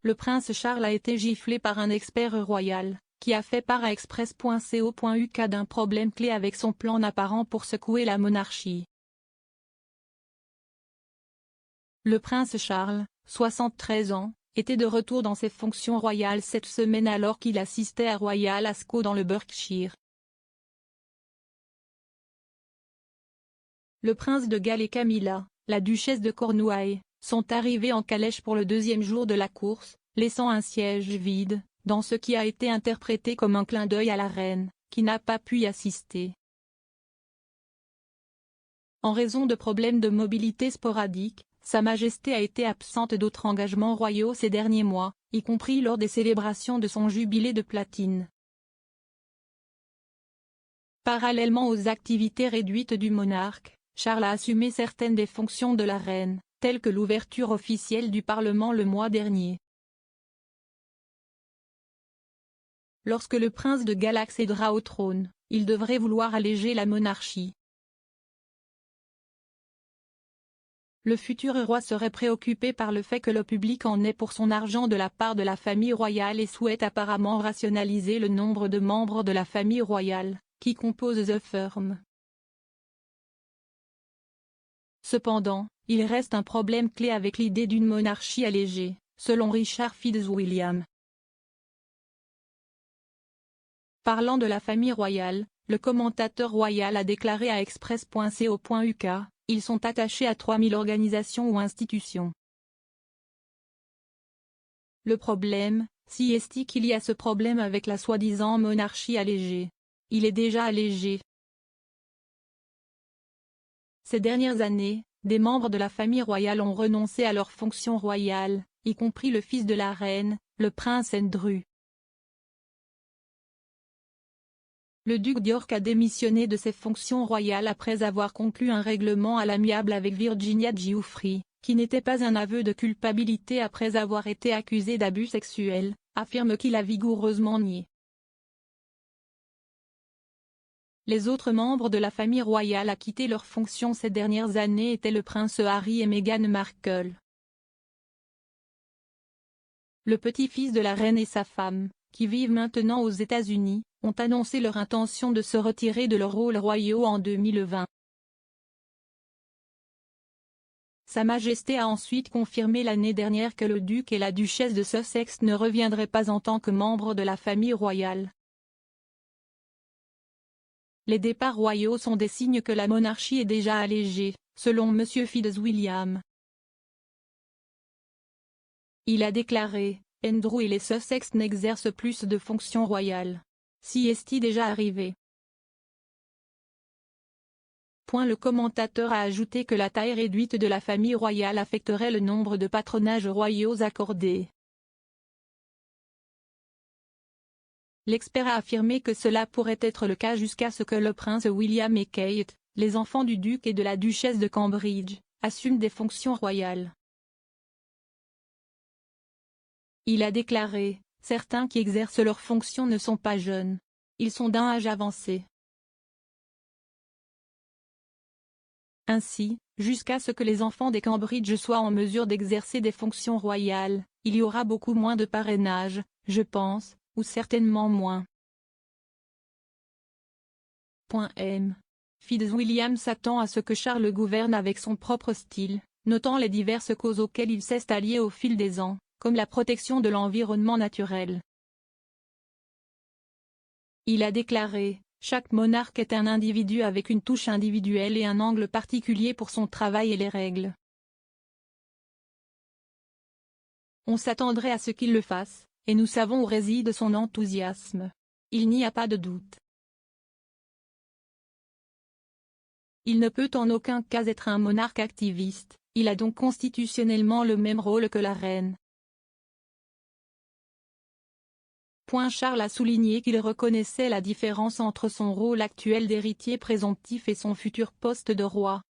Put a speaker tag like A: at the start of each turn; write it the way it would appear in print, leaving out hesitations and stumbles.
A: Le prince Charles a été giflé par un expert royal, qui a fait part à Express.co.uk d'un problème clé avec son plan apparent pour secouer la monarchie. Le prince Charles, 73 ans, était de retour dans ses fonctions royales cette semaine alors qu'il assistait à Royal Ascot dans le Berkshire. Le prince de Galles et Camilla, la duchesse de Cornouailles, sont arrivés en calèche pour le deuxième jour de la course, laissant un siège vide, dans ce qui a été interprété comme un clin d'œil à la reine, qui n'a pas pu y assister. En raison de problèmes de mobilité sporadiques, Sa Majesté a été absente d'autres engagements royaux ces derniers mois, y compris lors des célébrations de son jubilé de platine. Parallèlement aux activités réduites du monarque, Charles a assumé certaines des fonctions de la reine, telles que l'ouverture officielle du Parlement le mois dernier. Lorsque le prince de Galles accédera au trône, il devrait vouloir alléger la monarchie. Le futur roi serait préoccupé par le fait que le public en ait pour son argent de la part de la famille royale et souhaite apparemment rationaliser le nombre de membres de la famille royale, qui composent The Firm. Cependant, il reste un problème clé avec l'idée d'une monarchie allégée, selon Richard Fitzwilliam. Parlant de la famille royale, le commentateur royal a déclaré à Express.co.uk, ils sont attachés à 3000 organisations ou institutions. Le problème, si est qu'il y a ce problème avec la soi-disant monarchie allégée. Il est déjà allégé. Ces dernières années, des membres de la famille royale ont renoncé à leurs fonctions royales, y compris le fils de la reine, le prince Andrew. Le duc d'York a démissionné de ses fonctions royales après avoir conclu un règlement à l'amiable avec Virginia Giuffre, qui n'était pas un aveu de culpabilité après avoir été accusé d'abus sexuels, affirme qu'il a vigoureusement nié. Les autres membres de la famille royale à quitter leurs fonctions ces dernières années étaient le prince Harry et Meghan Markle. Le petit-fils de la reine et sa femme, qui vivent maintenant aux États-Unis, ont annoncé leur intention de se retirer de leurs rôles royaux en 2020. Sa Majesté a ensuite confirmé l'année dernière que le duc et la duchesse de Sussex ne reviendraient pas en tant que membres de la famille royale. Les départs royaux sont des signes que la monarchie est déjà allégée, selon M. Fitzwilliam. Il a déclaré, Andrew et les Sussex n'exercent plus de fonctions royales. Si est-il déjà arrivé? Le commentateur a ajouté que la taille réduite de la famille royale affecterait le nombre de patronages royaux accordés. L'expert a affirmé que cela pourrait être le cas jusqu'à ce que le prince William et Kate, les enfants du duc et de la duchesse de Cambridge, assument des fonctions royales. Il a déclaré, certains qui exercent leurs fonctions ne sont pas jeunes. Ils sont d'un âge avancé. Ainsi, jusqu'à ce que les enfants des Cambridge soient en mesure d'exercer des fonctions royales, il y aura beaucoup moins de parrainage, je pense, ou certainement moins. M. Fitzwilliam s'attend à ce que Charles gouverne avec son propre style, notant les diverses causes auxquelles il s'est allié au fil des ans, comme la protection de l'environnement naturel. Il a déclaré, chaque monarque est un individu avec une touche individuelle et un angle particulier pour son travail et les règles. On s'attendrait à ce qu'il le fasse, et nous savons où réside son enthousiasme. Il n'y a pas de doute. Il ne peut en aucun cas être un monarque activiste, il a donc constitutionnellement le même rôle que la reine. Charles a souligné qu'il reconnaissait la différence entre son rôle actuel d'héritier présomptif et son futur poste de roi.